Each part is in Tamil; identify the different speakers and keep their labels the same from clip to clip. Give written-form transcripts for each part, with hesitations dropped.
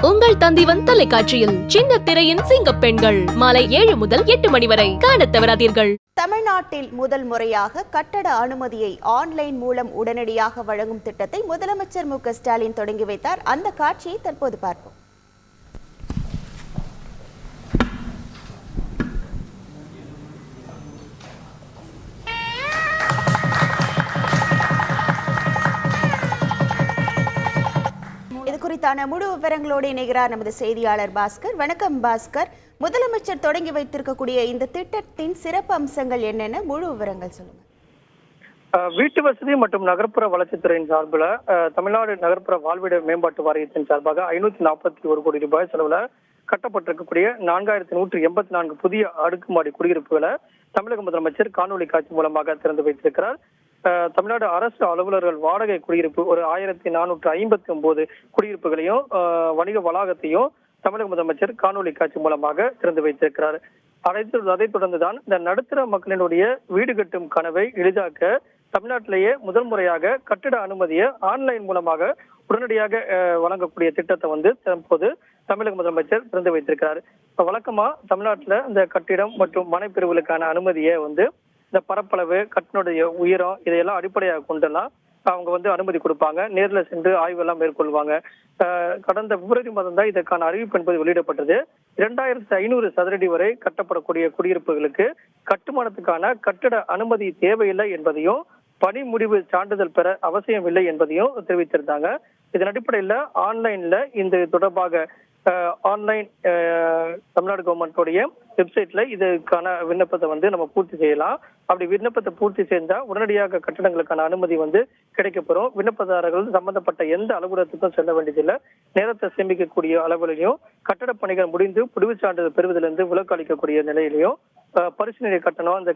Speaker 1: உங்கள் தந்திவன் தொலைக்காட்சியில் சின்ன திரையின் சிங்க பெண்கள் மாலை 7 முதல் 8 மணி வரை காணத் தவறாதீர்கள்.
Speaker 2: தமிழ்நாட்டில் முதல் முறையாக கட்டட அனுமதியை ஆன்லைன் மூலம் உடனடியாக வழங்கும் திட்டத்தை முதலமைச்சர் மு.க.ஸ்டாலின் தொடங்கி வைத்தார். அந்த காட்சியை தற்போது பார்ப்போம். இது குறித்தான முழு விவரங்களோடு இணைகிறார் நமது செய்தியாளர் பாஸ்கர். வணக்கம் பாஸ்கர். முதலமைச்சர் தொடங்கி வைத்திருக்கக்கூடிய இந்த திட்டத்தின் சிறப்பு அம்சங்கள் என்னென்ன, முழு விவரங்கள் சொல்லுங்க.
Speaker 3: வீட்டு வசதி மற்றும் நகர்ப்புற வளர்ச்சித்துறையின் சார்பில் தமிழ்நாடு நகர்ப்புற வாழ்விட மேம்பாட்டு வாரியத்தின் சார்பாக 541 கோடி ரூபாய் செலவுல கட்டப்பட்டிருக்கக்கூடிய 4184 புதிய அடுக்குமாடி குடியிருப்புகளை தமிழக முதலமைச்சர் காணொலி காட்சி மூலமாக திறந்து வைத்திருக்கிறார். தமிழ்நாடு அரசு அலுவலர்கள் வாடகை குடியிருப்பு ஒரு 1459 குடியிருப்புகளையும் வணிக வளாகத்தையும் தமிழக முதலமைச்சர் காணொலி காட்சி மூலமாக திறந்து வைத்திருக்கிறார். அதைத் தொடர்ந்துதான் இந்த நடுத்தர மக்களினுடைய வீடு கட்டும் கனவை எளிதாக்க தமிழ்நாட்டிலேயே முதல் முறையாக கட்டிட அனுமதியை ஆன்லைன் மூலமாக உடனடியாக வழங்கக்கூடிய திட்டத்தை தற்போது தமிழக முதலமைச்சர் திறந்து வைத்திருக்கிறார். வழக்கமா தமிழ்நாட்டுல இந்த கட்டிடம் மற்றும் மனைப்பிரிவுகளுக்கான அனுமதியை இந்த பரப்பளவு, கட்டினுடைய உயரம் இதையெல்லாம் அடிப்படையாக கொண்டெல்லாம் அவங்க அனுமதி கொடுப்பாங்க. நேரில் சென்று ஆய்வு எல்லாம் மேற்கொள்வாங்க. கடந்த பிப்ரவரி மாதம் தான் இதற்கான அறிவிப்பு என்பது வெளியிடப்பட்டது. 2500 சதுரடி வரை கட்டப்படக்கூடிய குடியிருப்புகளுக்கு கட்டுமானத்துக்கான கட்டிட அனுமதி தேவையில்லை என்பதையும், பணி முடிவு சான்றிதழ் பெற அவசியம் இல்லை என்பதையும் தெரிவித்திருந்தாங்க. இதன் அடிப்படையில் ஆன்லைன்ல இந்த தொடர்பாக ஆன்லைன் தமிழ்நாடு கவர்மெண்டோடைய வெப்சைட்ல இதுக்கான விண்ணப்பத்தை நம்ம பூர்த்தி செய்யலாம். அப்படி விண்ணப்பத்தை பூர்த்தி செய்தா உடனடியாக கட்டடங்களுக்கான அனுமதி கிடைக்கப்பெறும். விண்ணப்பதாரர்கள் சம்பந்தப்பட்ட எந்த அலுவலகத்துக்கும் செல்ல வேண்டியதில்லை. நேரத்தை சேமிக்கக்கூடிய அளவிலையும், கட்டட பணிகள் முடிந்து முடிவு சான்றிதழ் பெறுவதிலிருந்து விலக்கு அளிக்கக்கூடிய நிலையிலையும், பரிசீலனை கட்டணம், அந்த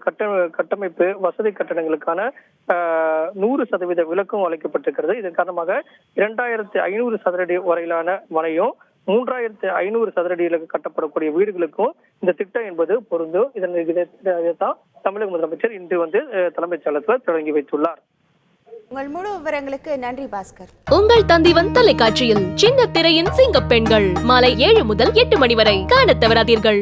Speaker 3: கட்டமைப்பு வசதி கட்டணங்களுக்கான 100% விலக்கும் அளிக்கப்பட்டிருக்கிறது. இதன் காரணமாக 2500 சதுரடி வரையிலான மனையும் 3500 சதுரடியில் கட்டப்படக்கூடிய வீடுகளுக்கும் இந்த திட்டம் என்பது பொருந்தும். இதைத்தான் தமிழக முதலமைச்சர் இன்று தலைமைச் செயலகத்தில் தொடங்கி வைத்துள்ளார்.
Speaker 2: உங்கள் முழு விவரங்களுக்கு நன்றி பாஸ்கர்.
Speaker 1: உங்கள் தந்திவன் தொலைக்காட்சியில் சின்ன திரையின் சிங்க பெண்கள் மாலை 7 முதல் 8 மணி வரை காணத் தவறாதீர்கள்.